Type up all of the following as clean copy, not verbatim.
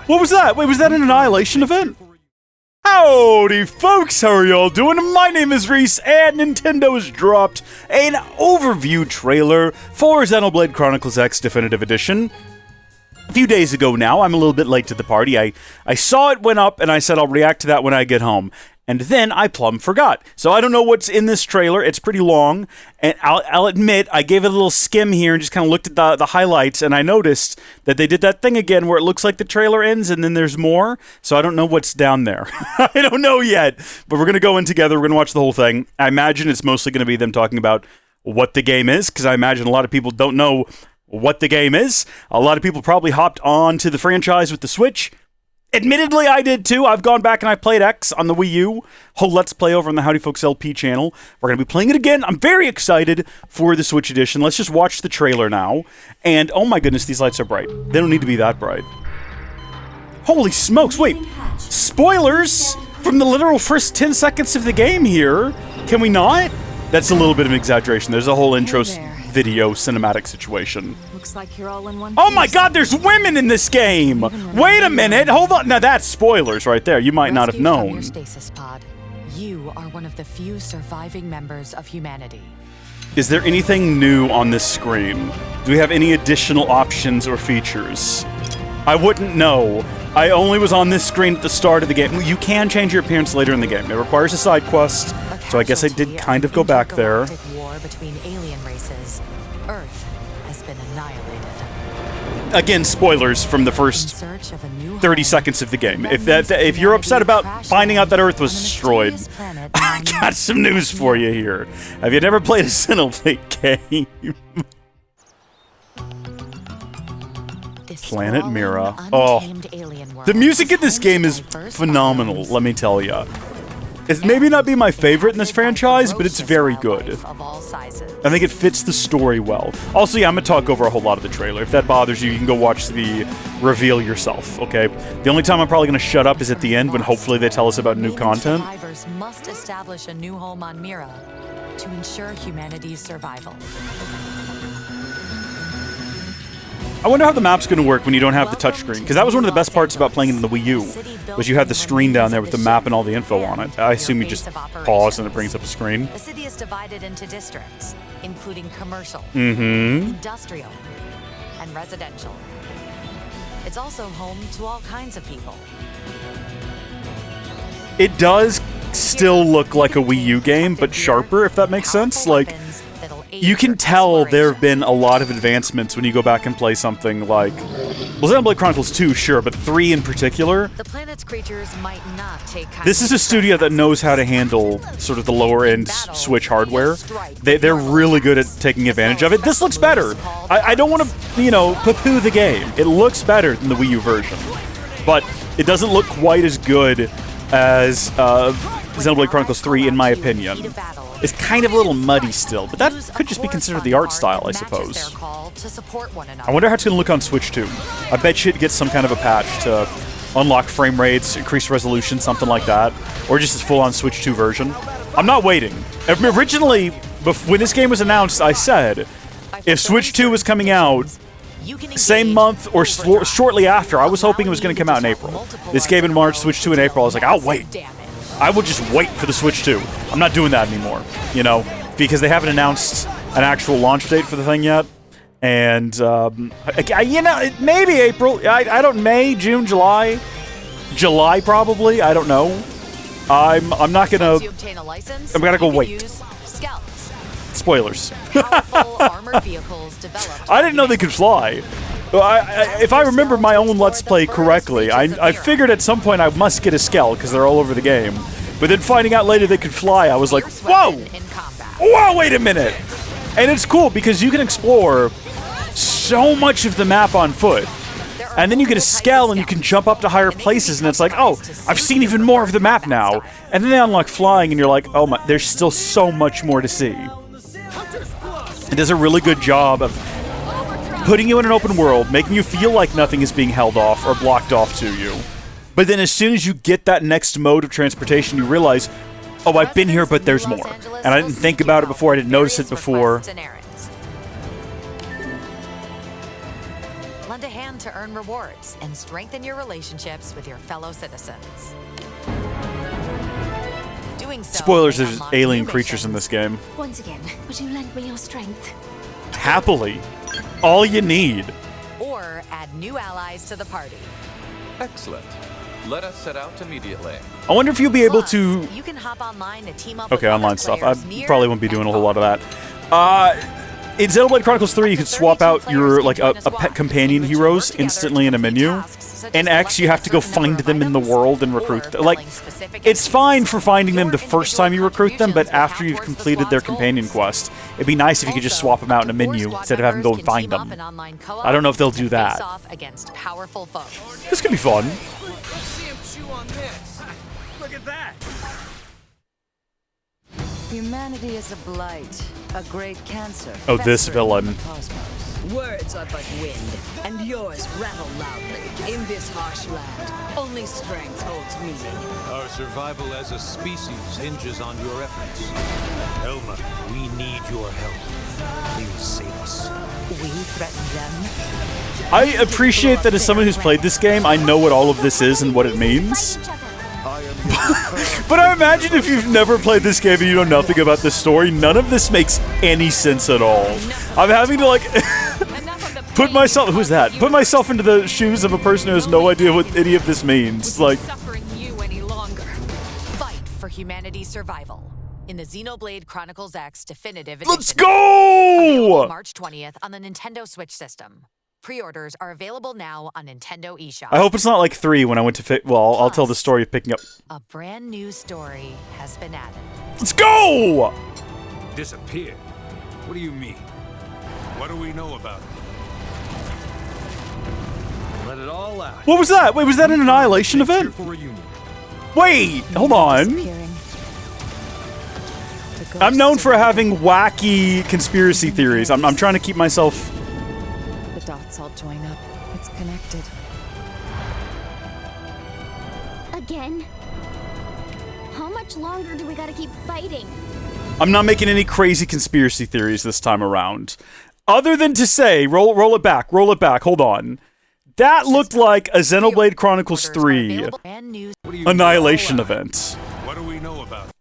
What was that? Wait, was that an Annihilation event? Howdy folks, how are y'all doing? My name is Reese, and Nintendo has dropped an overview trailer for Xenoblade Chronicles X Definitive Edition. A few days ago now. I'm a little bit late to the party. I saw it went up, and I said I'll react to that when I get home. And then I plumb forgot. So I don't know what's in this trailer. It's pretty long. And I'll admit, I gave it a little skim here and just kind of looked at the highlights, and I noticed that they did that thing again where it looks like the trailer ends and then there's more. So I don't know what's down there. I don't know yet. But we're going to go in together. We're going to watch the whole thing. I imagine it's mostly going to be them talking about what the game is, because I imagine a lot of people don't know what the game is. A lot of people probably hopped on to the franchise with the Switch. Admittedly, I did too. I've gone back and I played X on the Wii U. Whole Let's Play over on the Howdy Folks LP channel. We're going to be playing it again. I'm very excited for the Switch edition. Let's just watch the trailer now. And oh my goodness, these lights are bright. They don't need to be that bright. Holy smokes, wait. Spoilers from the literal first 10 seconds of the game here. Can we not? That's a little bit of an exaggeration. There's a whole intro video cinematic situation. Looks like you're all in one. Oh my god, there's women in this game! Wait a minute, hold on. Now that's spoilers right there. You might not have known. From your stasis pod. You are one of the few surviving members of humanity. Is there anything new on this screen? Do we have any additional options or features? I wouldn't know. I only was on this screen at the start of the game. You can change your appearance later in the game. It requires a side quest, so I guess I did kind of go back there. War between alien races. Earth has been annihilated. Again, spoilers from the first 30 seconds of the game. If you're upset about finding out that Earth was destroyed, I got some news for you here. Have you never played a Xenoblade game? Planet Mira. Oh, the music in this game is phenomenal, let me tell you. It's maybe not be my favorite in this franchise, but it's very good. I think it fits the story well. Also, yeah, I'm gonna talk over a whole lot of the trailer. If that bothers you, you can go watch the reveal yourself, okay? The only time I'm probably gonna shut up is at the end when hopefully they tell us about new content. Survivors must establish a new home on Mira to ensure humanity's survival. I wonder how the map's going to work when you don't have the touchscreen, because that was one of the best parts about playing it in the Wii U, was you had the screen down there with the map and all the info on it. I assume you just pause and it brings up a screen. The city is divided into districts, including commercial, Mm-hmm. industrial, and residential. It's also home to all kinds of people. It does still look like a Wii U game, but sharper, if that makes sense. Like, you can tell there have been a lot of advancements when you go back and play something like, well, Xenoblade Chronicles 2, sure, but 3 in particular. The planet's creatures might not take. This is a studio that knows how to handle sort of the lower-end Switch hardware. They're really good at taking advantage of it. This looks better. I don't want to, you know, poo-poo the game. It looks better than the Wii U version, but it doesn't look quite as good as Xenoblade Chronicles 3, in my opinion. It's kind of a little muddy still, but that could just be considered the art style, I suppose. I wonder how it's going to look on Switch 2. I bet you it gets some kind of a patch to unlock frame rates, increase resolution, something like that, or just a full-on Switch 2 version. I'm not waiting. Originally, when this game was announced, I said, if Switch 2 was coming out same month or shortly after, I was hoping it was going to come out in April. This came in March, Switch 2 in April. I was like, I'll wait. I will just wait for the Switch 2. I'm not doing that anymore, you know, because they haven't announced an actual launch date for the thing yet. And, you know, maybe April. I don't, May, June, July. July, probably. I don't know. I'm not gonna, I'm gonna go wait. Spoilers. I didn't know they could fly. If I remember my own Let's Play correctly, I figured at some point I must get a Skell, because they're all over the game. But then finding out later they could fly, I was like, whoa! Whoa, wait a minute! And it's cool, because you can explore so much of the map on foot. And then you get a Skell, and you can jump up to higher places, and it's like, oh, I've seen even more of the map now. And then they unlock flying, and you're like, oh my, there's still so much more to see. It does a really good job of putting you in an open world, making you feel like nothing is being held off or blocked off to you. But then as soon as you get that next mode of transportation, you realize, oh, I've been here, but there's more. And I didn't think about it before, I didn't notice it before. them to earn rewards and strengthen your relationships with your fellow citizens. Doing so, Spoilers, may there's unlock alien new creatures in missions. this game. Once again, would you lend me your strength? Happily. All you need. Or add new allies to the party. Excellent. Let us set out immediately. I wonder if you'll be able Plus, to... you can hop online to team up Okay, with online other stuff. I players near probably won't be doing and a whole lot of far. that. In Xenoblade Chronicles 3, you can swap out your like a pet companion heroes instantly in a menu. In X, you have to go find them in the world and recruit them. Like, it's fine for finding them the first time you recruit them, but after you've completed their companion quest, it'd be nice if you could just swap them out in a menu instead of having to go and find them. I don't know if they'll do that. Against powerful foes. This could be fun. Let's see him chew on this. Look at that. Humanity is a blight, a great cancer. Oh, this festering villain. in the cosmos. Words are but wind, and yours rattle loudly. In this harsh land, only strength holds meaning. Our survival as a species hinges on your efforts. Elma, we need your help. Please save us. We threaten them. I appreciate that as someone who's played this game, I know what all of this is and what it means. But I imagine if you've never played this game and you know nothing about this story, none of this makes any sense at all. I'm having to, like, put myself... Who's that? Put myself into the shoes of a person who has no idea what any of this means. Like, Suffering you any longer. Fight for humanity's survival in the Xenoblade Chronicles X Definitive Edition. let's go! Available March 20th on the Nintendo Switch system. Pre-orders are available now on Nintendo eShop. I hope it's not like 3 when I went to... Well, I'll tell the story of picking up... A brand new story has been added. Let's go! Disappear? What do you mean? What do we know about it? Let it all out. What was that? Wait, was that an Annihilation event? Cheerful reunion. Wait, hold on. Disappearing. The I'm known ghosts for of having wacky conspiracy theories. I'm trying to keep myself... the dots all join up. It's connected. Again? How much longer do we gotta keep fighting? I'm not making any crazy conspiracy theories this time around. Other than to say, roll it back, hold on. That looked like a Xenoblade Chronicles 3 Brand new What do you Annihilation know about event. it? What do we know about it?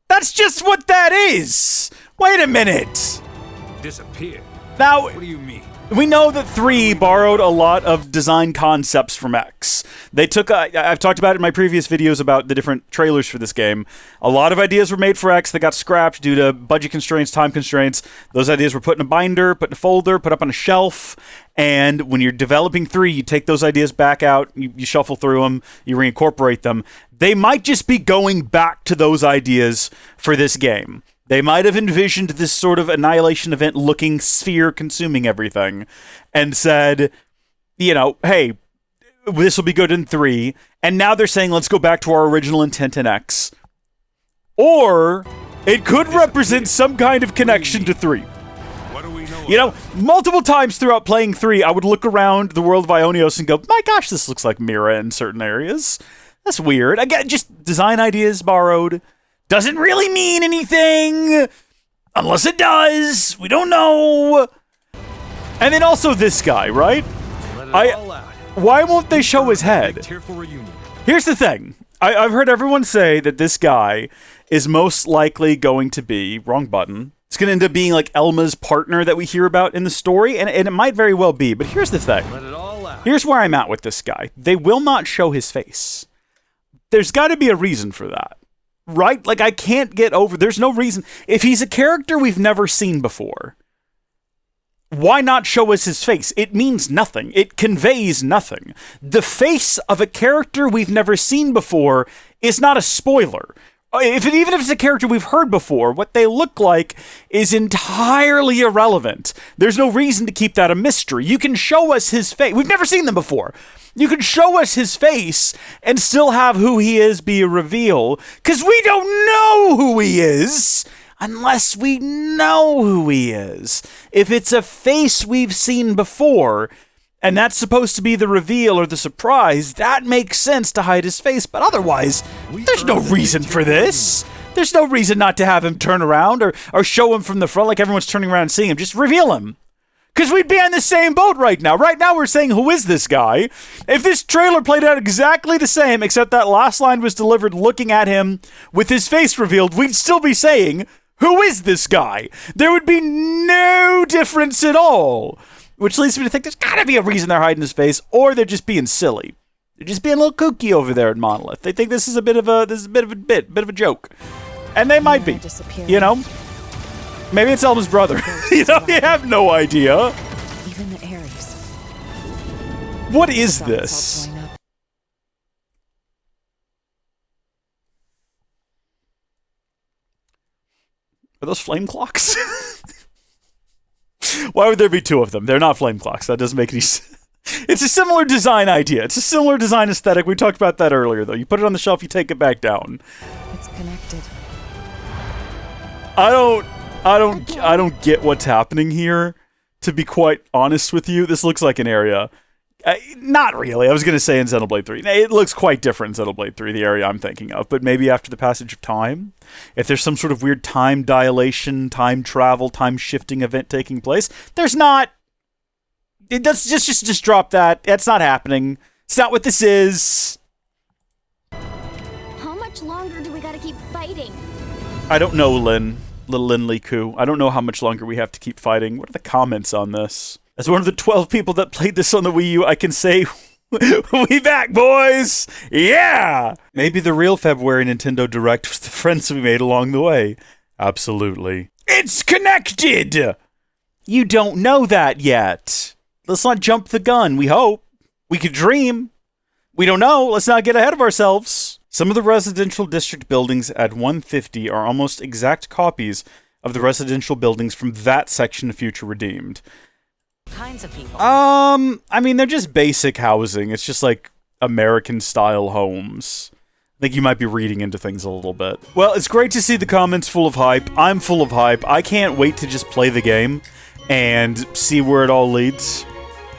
That's just what that is! Wait a minute! Disappear? Now, What do you mean? we know that 3 borrowed a lot of design concepts from X. They took, I've talked about it in my previous videos about the different trailers for this game. A lot of ideas were made for X that got scrapped due to budget constraints, time constraints. Those ideas were put in a binder, put in a folder, put up on a shelf. And when you're developing 3, you take those ideas back out, you shuffle through them, you reincorporate them. They might just be going back to those ideas for this game. They might have envisioned this sort of Annihilation event looking sphere consuming everything and said, you know, hey, this will be good in 3. And now they're saying, let's go back to our original intent in X. Or it could represent some kind of connection to 3. What do we know You know, about multiple times throughout playing 3, I would look around the world of Ionios and go, my gosh, this looks like Mira in certain areas. That's weird. Again, just design ideas borrowed. Doesn't really mean anything. Unless it does. We don't know. And then also this guy, right? it? Let it all out. Why won't they show his head? Tearful reunion. Here's the thing. I've heard everyone say that this guy is most likely going to be... Wrong button. It's going to end up being like Elma's partner that we hear about in the story, and it might very well be. But here's the thing. Let it all out. Here's where I'm at with this guy. They will not show his face. There's got to be a reason for that. Right? Like, I can't get over... There's no reason... If he's a character we've never seen before, why not show us his face? It means nothing. It conveys nothing. The face of a character we've never seen before is not a spoiler. Even if it's a character we've heard before, what they look like is entirely irrelevant. There's no reason to keep that a mystery. You can show us his face. We've never seen them before. You can show us his face and still have who he is be a reveal, because we don't know who he is unless we know who he is. If it's a face we've seen before, and that's supposed to be the reveal or the surprise, that makes sense to hide his face, but otherwise, there's no reason for this. There's no reason not to have him turn around or show him from the front like everyone's turning around and seeing him. Just reveal him. Because we'd be on the same boat right now. Right now we're saying, who is this guy? If this trailer played out exactly the same, except that last line was delivered looking at him with his face revealed, we'd still be saying, who is this guy? There would be no difference at all. Which leads me to think there's gotta be a reason they're hiding his face, or they're just being silly. They're just being a little kooky over there at Monolith. They think this is a bit of a joke. And they might be, you know? Maybe it's Elma's brother. You know, you have no idea. Even the Ares. What is this? Are those flame clocks? Why would there be two of them? They're not flame clocks. That doesn't make any sense. It's a similar design idea. It's a similar design aesthetic. We talked about that earlier, though. You put it on the shelf, you take it back down. It's connected. I don't get what's happening here, to be quite honest with you. This looks like an area. Not really. I was going to say in Xenoblade 3. It looks quite different in Xenoblade 3, the area I'm thinking of. But maybe after the passage of time, if there's some sort of weird time dilation, time travel, time shifting event taking place, there's not. Just drop that. That's not happening. It's not what this is. How much longer do we gotta keep fighting? I don't know, Lin. Little Lin Li Ku. I don't know how much longer we have to keep fighting. What are the comments on this? As one of the 12 people that played this on the Wii U, I can say, we back, boys! Yeah! Maybe the real February Nintendo Direct was the friends we made along the way. Absolutely. It's connected! You don't know that yet. Let's not jump the gun, we hope. We could dream. We don't know. Let's not get ahead of ourselves. Some of the residential district buildings at 150 are almost exact copies of the residential buildings from that section of Future Redeemed. Kinds of people. I mean, they're just basic housing. It's just like American-style homes. I think you might be reading into things a little bit. Well, it's great to see the comments full of hype. I'm full of hype. I can't wait to just play the game and see where it all leads.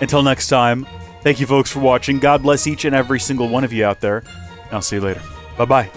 Until next time, thank you folks for watching. God bless each and every single one of you out there. And I'll see you later. Bye-bye.